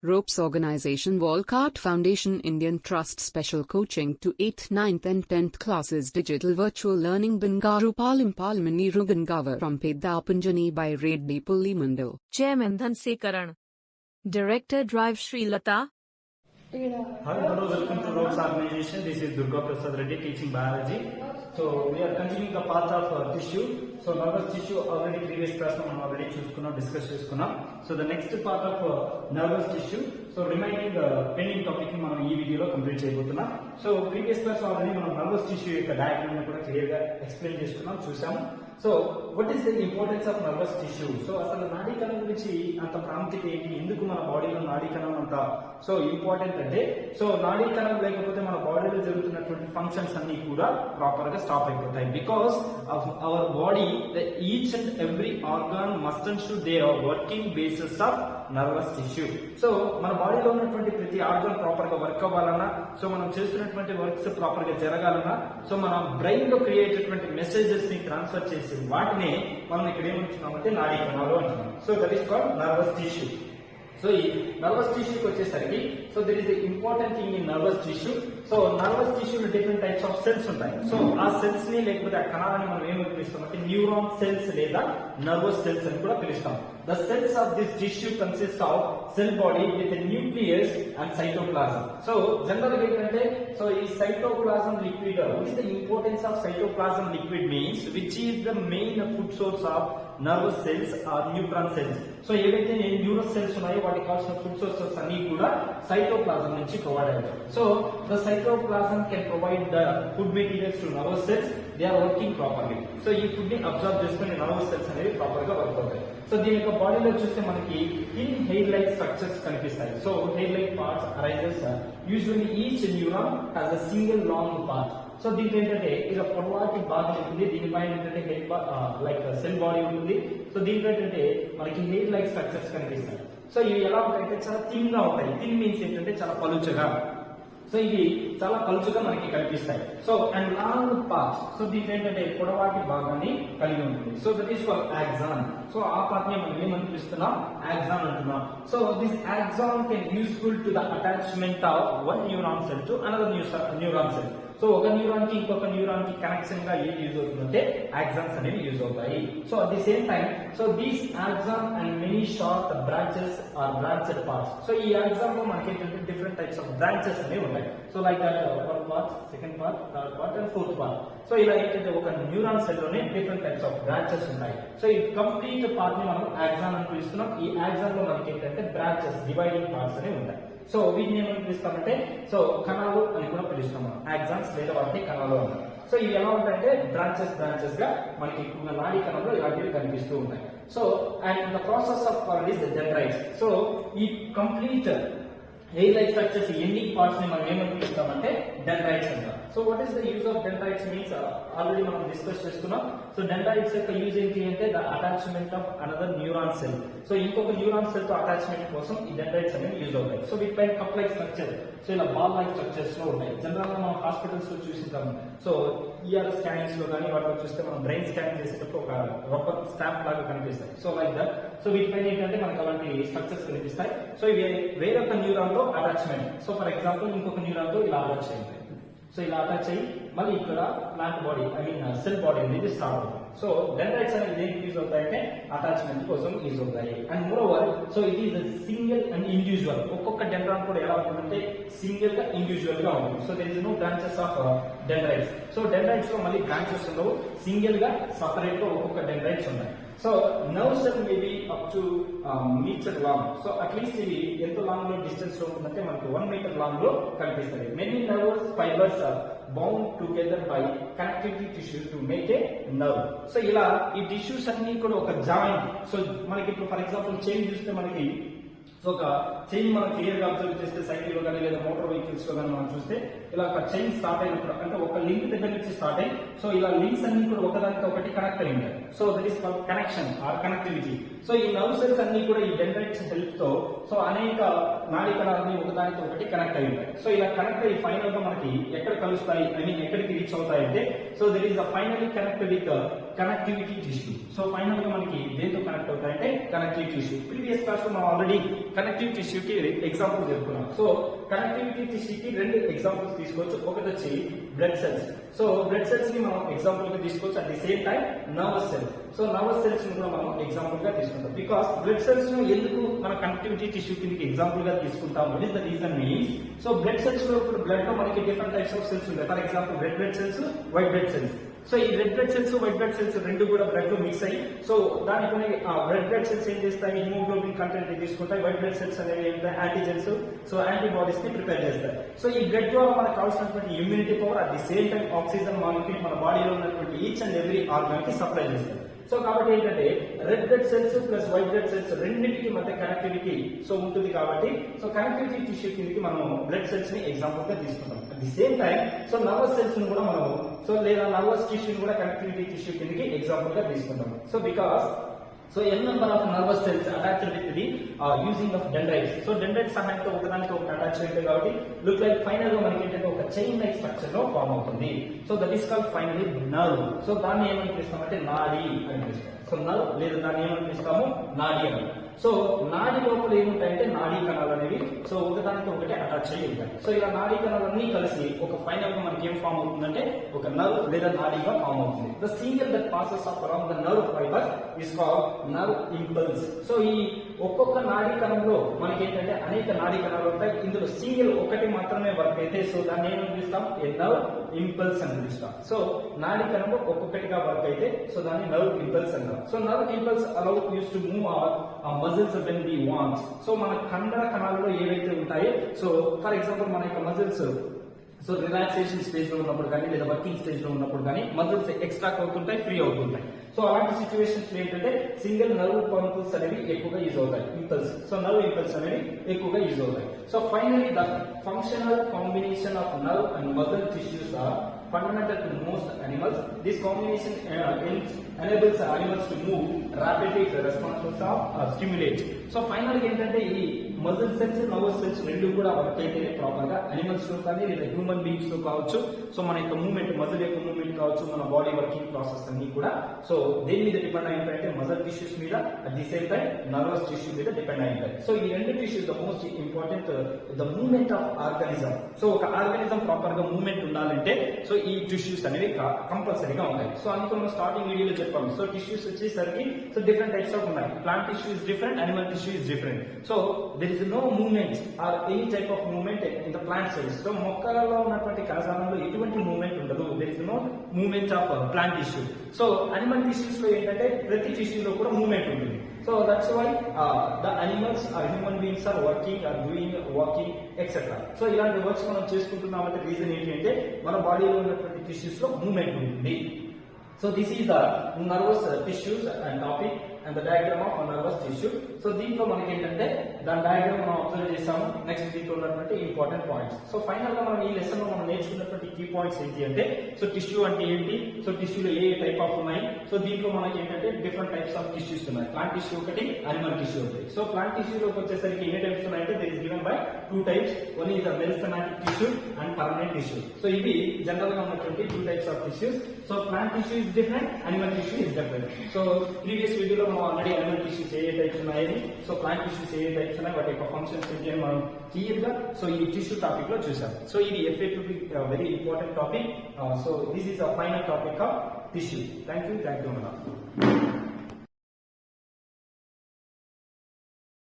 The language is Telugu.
Ropes Organization Walcott Foundation Indian Trust Special Coaching to 8th, 9th and 10th Classes Digital Virtual Learning Bangaru Palim Rugangavar from Pedapunjani by Reddy Pulli Mandal. Chairman Dhanse Karan. Director Drive Sri Lata. Hi, hello, welcome to Ropes Organization. This is Durga Prasad Reddy teaching biology. So we are continuing the path of tissue. So nervous tissue already previous class మనం already చూసుకున్నాం, డిస్కస్ చేసుకున్నాం. So the next part of nervous tissue. So remaining pending topic ని మనం ఈ వీడియోలో కంప్లీట్ చేయబోతున్నాం. సో ప్రీవియస్ క్లాస్ ఆల్రెడీ మనం నర్వస్ టిష్యూ యొక్క డయాగ్రామ్ ని కూడా క్లియర్ గా ఎక్స్ప్లెయిన్ చేసుకున్నాం, చూసాము. So what is the importance of nervous tissue? So అసలు నాడీ కణం గురించి అంత ప్రాముఖ్యత ఏంటి, ఎందుకు మన బాడీలో నాడీ కణం అంత సో ఇంపార్టెంట్ అంటే, సో నాడీ కణం లేకపోతే మన బాడీలో జరుగుతున్నటువంటి ఫంక్షన్స్ అన్ని కూడా ప్రాపర్ గా స్టాప్ అయిపోతాయి. Because of our body each and every organ must and should they are working basis of nervous tissue. So మన బాడీలో ఉన్నటువంటి ప్రతి ఆర్గాన్ ప్రాపర్ గా వర్క్ అవ్వాలన్నా, సో మనం చేస్తున్నటువంటి వర్క్స్ ప్రాపర్ గా జరగాలన్నా, సో మన బ్రెయిన్ లో క్రియేట్ అయ్యేటువంటి మెసేజెస్ ని ట్రాన్స్ఫర్ చేసి వాటిని మనం ఇక్కడ ఏమంటున్నామంటే నాడీ కణాలు అంటున్నాం. So that is called nervous tissue. So ఈ నర్వస్ టిష్యూకి వచ్చేసరికి, so there is the important thing in nervous tissue. So nervous టిష్యూలో డిఫరెంట్ టైప్స్ ఆఫ్ సెల్స్ ఉంటాయి. సో ఆ సెల్స్ ని లేకపోతే ఆ కణాలని మనం ఏమని పిలుస్తాం అంటే న్యూరాన్ సెల్స్ లేదా నర్వస్ సెల్స్ అని కూడా పిలుస్తాం. The cells of this tissue consist of cell body with a nucleus and cytoplasm. So generally ఏంటంటే, సో ఈ cytoplasm liquid, what is the importance of cytoplasm liquid means which is the main food source of nervous cells or neuron cells. So ఏవైతే న్యూరల్ సెల్స్ ఉన్నాయో వాటికి కావాల్సిన ఫుడ్ సోర్సెస్ అన్ని కూడా సైటోప్లాజం నుంచి ప్రొవైడ్ అవుతాయి. So the cytoplasm can provide the food materials to nervous cells. They are working properly. So ఈ ఫుడ్ ని అబ్జర్వ్ చేసుకుని నర్వస్ సెల్స్ అనేవి ప్రాపర్ గా వర్క్ అవుతాయి. సో దీని యొక్క బాడీలో చూస్తే మనకి థిన్ హెయిర్ లైక్ స్ట్రక్చర్స్ కనిపిస్తాయి. So hair like parts arises usually each neuron has a single long part. So దీంట్లో ఏంటంటే ఇలా పొడవాటి భాగం ఉంటుంది, దీనిపైన ఏంటంటే హెడ్ లైక్ సెల్ బాడీ ఉంటుంది. సో దీంట్లో ఏంటంటే మనకి హెయిర్ లైక్ స్ట్రక్చర్స్ కనిపిస్తాయి. సో ఇవి ఎలా ఉంటాయంటే చాలా థిన్ గా ఉంటాయి. థిన్ మీన్స్ ఏంటంటే చాలా పలుచగా. సో ఇవి చాలా పలుచుగా మనకి కనిపిస్తాయి. So and long part, so దీంట్లో ఏంటంటే పొడవాటి భాగాన్ని కలిగి ఉంటుంది. So that is for axon. So ఆ పార్ట్ ని మనం ఏమని పిలుస్తున్నాం, యాక్సాన్ అంటున్నాం. So this axon can useful to the attachment of one neuron cell to another neuron cell. So ఒక న్యూరాన్ కి ఇంకొక న్యూరాన్ కి కనెక్షన్ గా ఏది యూజ్ అవుతుందంటే యాక్సాన్స్ అనేవి యూజ్ అవుతాయి. So at the same time, so these axon and many short branches are branched parts. So ఈ యాక్సాన్ లో మనకి ఏంటంటే డిఫరెంట్ టైప్స్ ఆఫ్ బ్రాంచెస్ అనేవి ఉంటాయి. So like one part, second part, third part and fourth part. So ఇలా ఏంటంటే ఒక న్యూరాన్ సెల్ లోనే డిఫరెంట్ టైప్స్ ఆఫ్ బ్రాంచెస్ ఉంటాయి. సో ఈ కంప్లీట్ పార్ట్ ని మనం యాక్సాన్ అని పిలుస్తున్నాం. ఈ యాక్సాన్ లో మనకి ఏంటంటే బ్రాంచెస్, డివైడింగ్ పార్ట్స్ అనేవి ఉంటాయి. సో వీటిని ఏమని పిలుస్తామంటే, సో కణాలు అని కూడా పిలుస్తాం మనం. యాక్సాన్స్ లేదా వాటిని కణాలు అంటారు. సో ఇవి ఎలా ఉంటాయంటే బ్రాంచెస్ గా మనకి ఎక్కువగా నాడీ కణంలో ఇలాంటివి కనిపిస్తూ ఉంటాయి. So and the process of is dendrites. So ఈ complete hair like structures ending parts ని మనం ఏమని పిలుస్తామంటే డెండ్రైట్స్ అంటాం. So what is the use of dendrites means already మనం డిస్కస్ చేసుకున్నాం. సో డెండ్రైట్స్ యొక్క యూజ్ ఏంటి అంటే the attachment of another neuron cell. So ఇంకొక న్యూరాన్ సెల్ తో అటాచ్మెంట్ కోసం ఈ డెండ్రైట్స్ అనేవి యూజ్ అవుతాయి. సో వీటిపైన కప్ లైక్ స్ట్రక్చర్, సో ఇలా బాల్ లైక్ స్ట్రక్చర్స్ లో ఉంటాయి. జనరల్ గా మనం హాస్పిటల్స్ లో చూసింటాము. సో ఈఆర్ స్కానింగ్స్ లో కానీ వాటిలో చూస్తే మనం బ్రెయిన్ స్కానింగ్ చేసేటప్పుడు ఒక రబ్బర్ స్టాంప్ లాగా కనిపిస్తాయి. So like that. సో వీటిపైన ఏంటంటే మనకు అలాంటి స్ట్రక్చర్స్ కనిపిస్తాయి. సో ఇవి వేరొక న్యూరాన్ లో అటాచ్మెంట్. సో ఫర్ ఎగ్జాంపుల్ ఇంకొక న్యూరాన్ తో ఇలా అటాచ్ అయింది. సో ఇలా అటాచ్ అయ్యి మళ్ళీ ఇక్కడ ప్లాంట్ బాడీ సెల్ బాడీ అనేది స్టార్ట్ అవుతుంది. సో డెండ్రైట్స్ అనేది దేనికి యూజ్ అవుతాయంటే అటాచ్మెంట్ కోసం యూజ్ అవుతాయి. And more over, so it is single and individual. ఒక్కొక్క డెండ్రాన్ కూడా ఎలా ఉంటుందంటే సింగిల్ గా ఇండివిజువల్ గా ఉంటుంది. So there is no branches of dendrites. So dendrites లో మళ్ళీ బ్రాంచెస్ ఉండవు, సింగిల్ గా సపరేట్ గా ఒక్కొక్క డెండ్రైట్స్ ఉన్నాయి. So nerve cell maybe up to metre long. So at least ఇది ఎంత లాంగ్ లో డిస్టెన్స్ లో ఉంటుందంటే మనకి 1 మీటర్ లాంగ్ లో కనిపిస్తుంది. Many nervous fibres are bound together by connectivity tissue to make a nerve. So ఇలా ఈ టిష్యూస్ అన్ని కూడా ఒక జాయింట్. సో మనకి ఇప్పుడు ఫర్ ఎగ్జాంపుల్ చైన్ చూస్తే మనకి, సో ఒక చైన్ మనం క్లియర్ గా అబ్జర్వ్ చేస్తే సైకిల్ లో కానీ లేదా మోటార్ వెహికల్స్ లో కానీ మనం చూస్తే ఇలా ఒక చైన్ స్టార్ట్ అయినప్పుడు అంటే ఒక లింక్ దగ్గర నుంచి స్టార్ట్ అయ్యి, సో ఇలా లింక్స్ అన్ని కూడా ఒకదానికి ఒకటి కనెక్ట్ అయి ఉంటాయి. So that is connection or connectivity. So ఈ నర్వ్ సెల్స్ అన్ని కూడా ఈ డెండ్రైట్స్ హెల్ప్ తో సో అనేక నాడీ కణాలని ఒకదానితో ఒకటి కనెక్ట్ అయి ఉంటాయి. సో ఇలా కనెక్ట్ అయ్యి ఫైనల్ గా మనకి ఎక్కడ కలుస్తాయి, ఐ మీన్ ఎక్కడికి రీచ్ అవుతాయి అంటే, so there is finally connected with connectivity tissue. So final గా మనకి దేంతో కనెక్ట్ అవుతాయంటే కనెక్టివ్ టిష్యూ. ప్రీవియస్ క్లాస్ లో మనం ఆల్రెడీ కనెక్టివ్ టిష్యూ కి ఎగ్జాంపుల్ చెప్పుకున్నాం. సో కనెక్టివిటీ టిష్యూకి రెండు ఎగ్జాంపుల్స్ తీసుకోవచ్చు. ఒకటి వచ్చి blood cells. So blood cells ని మనం ఎగ్జాంపుల్ గా తీసుకోవచ్చు. At the same time nervous cell. So nervous cells ని కూడా మనం ఎగ్జాంపుల్ గా తీసుకుంటాం. బికాస్ బ్లడ్ సెల్స్ ను ఎందుకు మన కనెక్టివిటీ టిష్యూ కిందకి ఎగ్జాంపుల్ గా తీసుకుంటాం, what is the reason means, so blood cells లో ఇప్పుడు బ్లడ్ లో మనకి డిఫరెంట్ టైప్స్ ఆఫ్ సెల్స్ ఉంటాయి. For example red blood cells, white blood cells. So ఈ red blood cells, white blood cells రెండు కూడా బ్లడ్ లో మిక్స్ అయ్యి, సో దానికొని రెడ్ బ్లడ్ సెల్స్ ఏం చేస్తాయి, హిమోగ్లోబిన్ కంటెంట్ తీసుకుంటాయి. వైట్ బ్లడ్ సెల్స్ అనేవి యాంటీజెన్స్, సో యాంటీబాడీస్ ని ప్రిపేర్ చేస్తాయి. సో ఈ బ్లడ్ ద్వారా మనకు కావాల్సినటువంటి immunity power, at the same time oxygen molecule మన బాడీలో ఉన్నటువంటి ఈచ్ అండ్ ఎవ్రీ ఆర్గాన్ కి సప్లై చేస్తాయి. సో కాబట్టి ఏంటంటే red blood cells plus white blood cells రెండింటికి మధ్య కనెక్టివిటీ సో ఉంటుంది. కాబట్టి సో కనెక్టివిటీ టిష్యూ కిందకి మనం బ్లడ్ సెల్స్ ని ఎగ్జాంపుల్ గా తీసుకుంటాం. At the same time so nervous cells ని కూడా మనం, సో లేదా నర్వస్ టిష్యూ కూడా కనెక్టివిటీ టిష్యూ కిందకి ఎగ్జాంపుల్ గా తీసుకుంటాం. So because so n number of nervous cells attached with the using of dendrites. So dendrites సహాయంతో ఒకదానికి ఒకటి అటాచ్ అయితే కాబట్టి లుక్ లైక్ ఫైనల్ గా మనకి ఏంటంటే ఒక చైన్ లైక్ స్ట్రక్చర్ లో ఫార్మ్ అవుతుంది. So that is called finally nerve. So దాన్ని ఏమని పిలుస్తామంటే నాడీ అని పిలుస్తాం. సో నర్వ్ లేదా దాన్ని ఏమని పిలుస్తాము, నాడీ అని. సో నాడీ లోపల ఏముంటాయంటే నాడీ కణాలు అనేవి సో ఒకదానితో ఒకటి అటాచ్ అయ్యి ఉంటాయి. సో ఇలా నాడీ కణాలన్నీ కలిసి ఒక ఫైనల్ గా మనకి ఏం ఫామ్ అవుతుందంటే ఒక నర్వ్ లేదా నాడీగా ఫామ్ అవుతుంది. The single that passes up around the nerve fibre is called nerve impulse. So ఈ ఒక్కొక్క నాడీ కణంలో మనకి ఏంటంటే అనేక నాడీ కణాలు ఉంటాయి. ఇందులో సింగిల్ ఒకటి మాత్రమే వర్క్ అయితే సో దాన్ని ఏమని పిలుస్తాం, ఏ నర్వ్ ఇంపల్స్ అని పిలుస్తాం. సో నాడీ కణంలో ఒక్కొక్కటిగా వర్క్ అయితే సో దాన్ని నర్వ్ ఇంపల్స్ అంటాం. So nerve impulse allow us to move our muscles when we want. So మన కండర కణాలలో ఏవైతే ఉంటాయో, సో ఫర్ ఎగ్జాంపుల్ మన యొక్క మజిల్స్ సో రిలాక్సేషన్ స్టేజ్ లో ఉన్నప్పుడు కానీ లేదా వర్కింగ్ స్టేజ్ లో ఉన్నప్పుడు కానీ మజిల్స్ ఎక్స్ట్రాక్ట్ అవుతుంటాయి, ఫ్రీ అవుతుంటాయి. సో అలాంటి సిచ్యువేషన్స్ ఏంటంటే సింగిల్ నర్వ్ ఇంపల్స్ అనేవి ఎక్కువగా యూజ్ అవుతాయి. ఇంపల్స్, సో నర్వ్ ఇంపల్స్ అనేవి ఎక్కువగా యూజ్ అవుతాయి. So finally the functional combination of nerve and muscle tissues are fundamental to most animals. This combination enables animals to move rapidly in response to stimulate. So final ఏంటంటే ఈ మజిల్ సెల్స్, నర్వస్ సెల్స్ రెండు కూడా వర్క్ అయితేనే ప్రాపర్ గా అనిమల్స్ లో కానీ లేదా హ్యూమన్ బీయింగ్స్ లో కావచ్చు, సో మన యొక్క మూవ్మెంట్, మజిల్ యొక్క మూవ్మెంట్ కావచ్చు, మన బాడీ వర్కింగ్ ప్రాసెస్ అన్ని కూడా సో దేని మీద డిపెండ్ అయి ఉంటాయంటే మజిల్ టిష్యూస్ మీద, at the same time nervous tissue మీద డిపెండ్ అయి ఉంటాయి. సో ఈ రెండు tissues the most important the movement of organism. So ఒక ఆర్గానిజం ప్రాపర్ గా మూవ్మెంట్ ఉండాలంటే సో ఈ టిష్యూస్ అనేవి కంపల్సరీగా ఉంటాయి. సో అందుకు మనం స్టార్టింగ్ వీడియోలో చెప్పాము. సో టిష్యూస్ వచ్చేసరికి సో డిఫరెంట్ టైప్స్ ఆఫ్ ఉన్నాయి. Plant tissue is different, animal tissue is different. So there is no movement or any type of movement in the plant cells. So మొక్కలలో ఉన్నటువంటి కణజాలంలో ఎటువంటి మూవ్మెంట్ ఉండదు. There is no movement of plant tissue. So animal tissues లో ఏంటంటే ప్రతి టిష్యూలో కూడా మూవ్మెంట్ ఉంటుంది. So that's why the animals or human beings are working, or doing, walking etcetera. So ఇలాంటి వర్క్స్ మనం చేసుకుంటున్నామంటే రీజన్ ఏంటంటే మన బాడీలో ఉన్నటువంటి టిష్యూస్ లో మూవ్మెంట్ ఉంటుంది. So this is the nervous tissues and topic and the diagram of nervous tissue. So దీంట్లో మనకి ఏంటంటే దాని డయాగ్రామ్ మనం అబ్జర్వ్ చేసాము. నెక్స్ట్ దీంట్లో ఉన్నటువంటి ఇంపార్టెంట్ పాయింట్స్. సో ఫైనల్ గా మనం ఈ లెసన్ లో మనం నేర్చుకున్నటువంటి కీ పాయింట్స్ ఏంటి అంటే, సో టిష్యూ అంటే ఏంటి, సో టిష్యూలో ఏ టైప్ ఆఫ్ ఉన్నాయి. సో దీంట్లో మనకి ఏంటంటే డిఫరెంట్ టైప్స్ ఆఫ్ టిష్యూస్ ఉన్నాయి. ప్లాంట్ టిష్యూ ఒకటి, అనిమల్ టిష్యూ ఒకటి. సో ప్లాంట్ టిష్యూలోకి వచ్చేసరికి ఎన్ని టైప్స్ ఉన్నాయంటే there is given by 2 types. One is the meristematic tissue and permanent tissue. So ఇవి జనరల్ గా ఉన్నటువంటి 2 types of tissues. So plant tissue is different, animal tissue is different. So previous వీడియోలో మనం ఆల్రెడీ అనిమల్ టిష్యూస్ ఏ టైప్స్ ఉన్నాయని, సో ప్లాంట్ టిష్యూస్ ఏ టైప్స్ ఉన్నాయి, వాటి యొక్క ఫంక్షన్స్ ఏంటి అని మనం క్లియర్ గా సో ఈ టిష్యూ టాపిక్ లో చూసాం. సో ఇది FA2 very important topic. So this is a final topic of tissue. Thank you.